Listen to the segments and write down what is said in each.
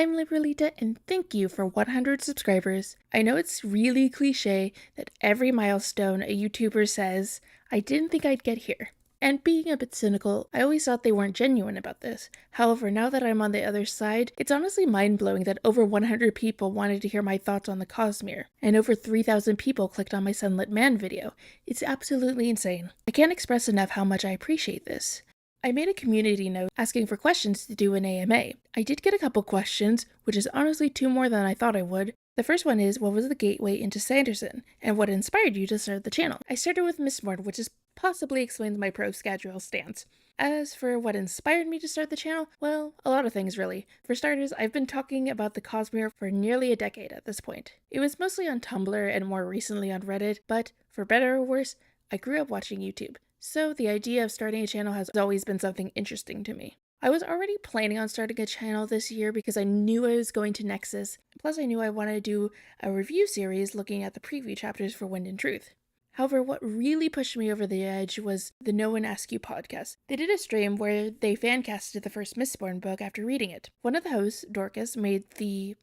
I'm Liberalita, and thank you for 100 subscribers. I know it's really cliche that every milestone a YouTuber says, I didn't think I'd get here. And being a bit cynical, I always thought they weren't genuine about this. However, now that I'm on the other side, it's honestly mind-blowing that over 100 people wanted to hear my thoughts on the Cosmere, and over 3,000 people clicked on my Sunlit Man video. It's absolutely insane. I can't express enough how much I appreciate this. I made a community note asking for questions to do an AMA. I did get a couple questions, which is honestly 2 more than I thought I would. The first one is, what was the gateway into Sanderson, and what inspired you to start the channel? I started with Mistborn, which is possibly explains my pro schedule stance. As for what inspired me to start the channel, well, a lot of things really. For starters, I've been talking about the Cosmere for nearly a decade at this point. It was mostly on Tumblr and more recently on Reddit, but for better or worse, I grew up watching YouTube. So the idea of starting a channel has always been something interesting to me. I was already planning on starting a channel this year because I knew I was going to Nexus, plus I knew I wanted to do a review series looking at the preview chapters for Wind and Truth. However, what really pushed me over the edge was the No One Asked You podcast. They did a stream where they fancasted the first Mistborn book after reading it. One of the hosts, Dorcas, made the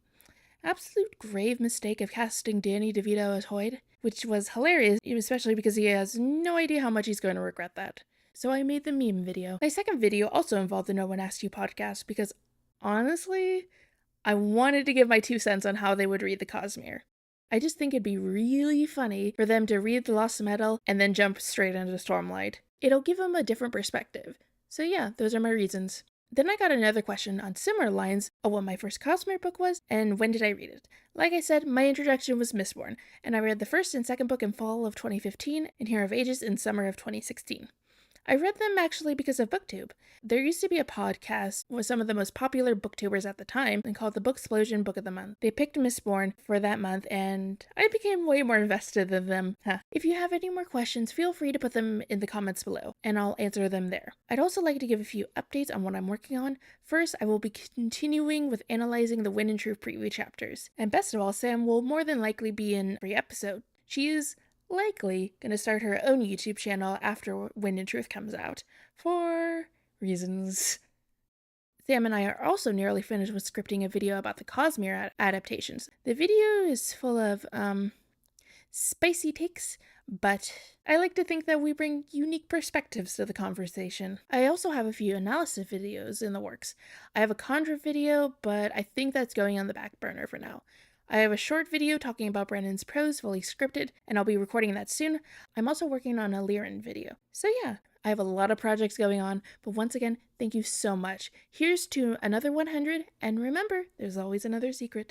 absolute grave mistake of casting Danny DeVito as Hoyd, which was hilarious, especially because he has no idea how much he's going to regret that. So I made the meme video. My second video also involved the No One Asked You podcast because, honestly, I wanted to give my 2 cents on how they would read the Cosmere. I just think it'd be really funny for them to read the Lost Metal and then jump straight into Stormlight. It'll give them a different perspective. So yeah, those are my reasons. Then I got another question on similar lines of what my first Cosmere book was and when did I read it. Like I said, my introduction was Mistborn, and I read the first and second book in fall of 2015 and Hero of Ages in summer of 2016. I read them actually because of BookTube. There used to be a podcast with some of the most popular booktubers at the time and called the Booksplosion Book of the Month. They picked Mistborn for that month and I became way more invested than them. If you have any more questions, feel free to put them in the comments below and I'll answer them there. I'd also like to give a few updates on what I'm working on. First, I will be continuing with analyzing the Wind and Truth preview chapters. And best of all, Sam will more than likely be in every episode. She is likely going to start her own YouTube channel after Wind and Truth comes out, for reasons. Sam and I are also nearly finished with scripting a video about the Cosmere adaptations. The video is full of, spicy takes, but I like to think that we bring unique perspectives to the conversation. I also have a few analysis videos in the works. I have a Conjure video, but I think that's going on the back burner for now. I have a short video talking about Brandon's prose fully scripted, and I'll be recording that soon. I'm also working on a Lyran video. So yeah, I have a lot of projects going on, but once again, thank you so much. Here's to another 100, and remember, there's always another secret.